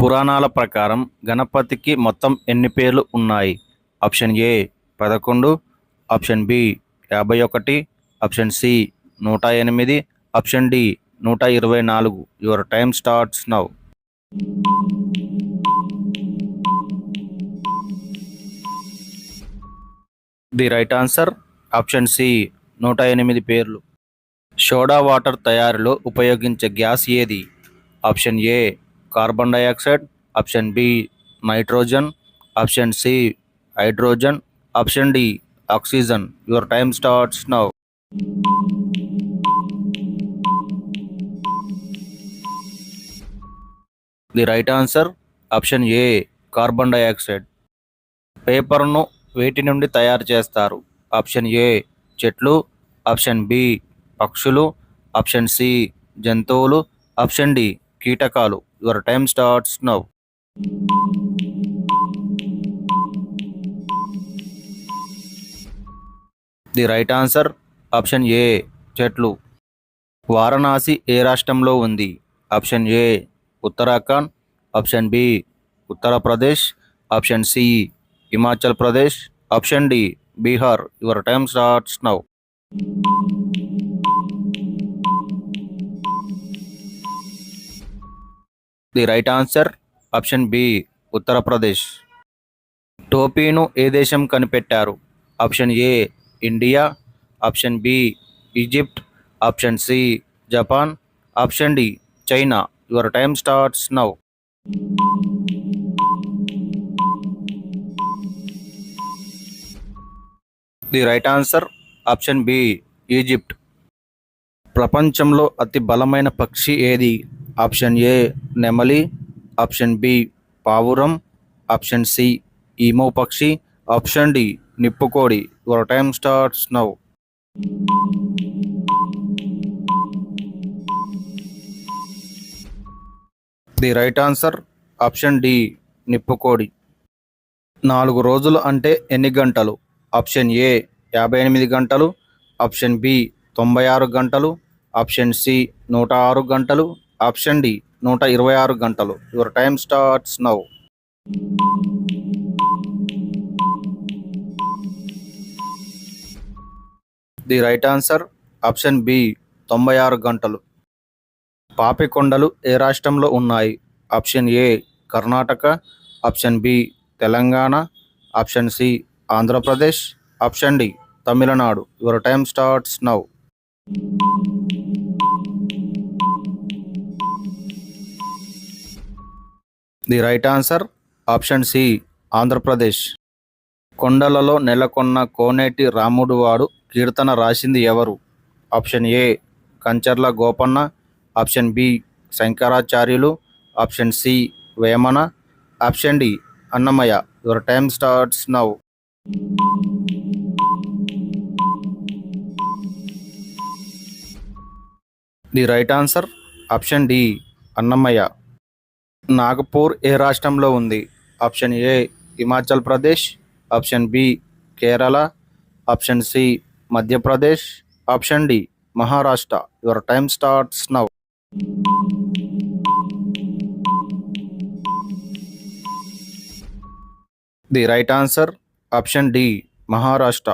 పురాణాల ప్రకారం గణపతికి మొత్తం ఎన్ని పేర్లు ఉన్నాయి? Option A 11, option B 51, option C 108, option D 124. Your time starts now. The right answer option C 108 పేర్లు. సోడా వాటర్ తయారీలో ఉపయోగించే గ్యాస్ ఏది? Option A carbon dioxide, option B nitrogen, option C hydrogen, option D oxygen. Your time starts now. The right answer option A carbon dioxide. పేపర్ను వేటి నుండి తయారు చేస్తారు? Option A చెట్లు, ఆప్షన్ బి పక్షులు, ఆప్షన్ సి జంతువులు, option D కీటకాలు. Your time starts now. The right answer option A చెట్లు. వారణాసి ఏ రాష్ట్రంలో ఉంది? Option A Uttarakhand, option B Uttar Pradesh, option C Himachal Pradesh, option D Bihar. Your time starts now. The right answer option B Uttar Pradesh. టోపీను ఏ దేశం కనిపెట్టారు? Option A India, option B Egypt, option C Japan, option D China. Your time starts now. The right answer option B Egypt. ప్రపంచంలో అతి బలమైన పక్షి ఏది? Option A నెమలి, ఆప్షన్ బి పావురం, ఆప్షన్ సి ఈమో పక్షి, ఆప్షన్ డి నిప్పుకోడి. Your time starts now. The right answer option D నిప్పుకోడి. 4 రోజులు అంటే ఎన్ని గంటలు? ఆప్షన్ ఏ 58 గంటలు, ఆప్షన్ బి 96 గంటలు, ఆప్షన్ సి 106 గంటలు, ఆప్షన్ డి 126 గంటలు. Your time starts now. The right answer option B 96 గంటలు. పాపికొండలు ఏ రాష్ట్రంలో ఉన్నాయి? Option A Karnataka, option B Telangana, option C Andhra Pradesh, option D Tamil Nadu. Your time starts now. The right answer option C Andhra Pradesh. కొండలలో నెలకొన్న కోనేటి రాముడువాడు కీర్తన రాసింది ఎవరు? Option A Kancharla Gopanna, option B Shankaracharyulu, option C Vemana, option D Annamayya. Your time starts now. The right answer option D Annamayya. Nagpur ఏ రాష్ట్రంలో ఉంది? Option A Himachal Pradesh, option B Kerala, option C Madhya Pradesh, option D Maharashtra. Your time starts now. The right answer option D Maharashtra.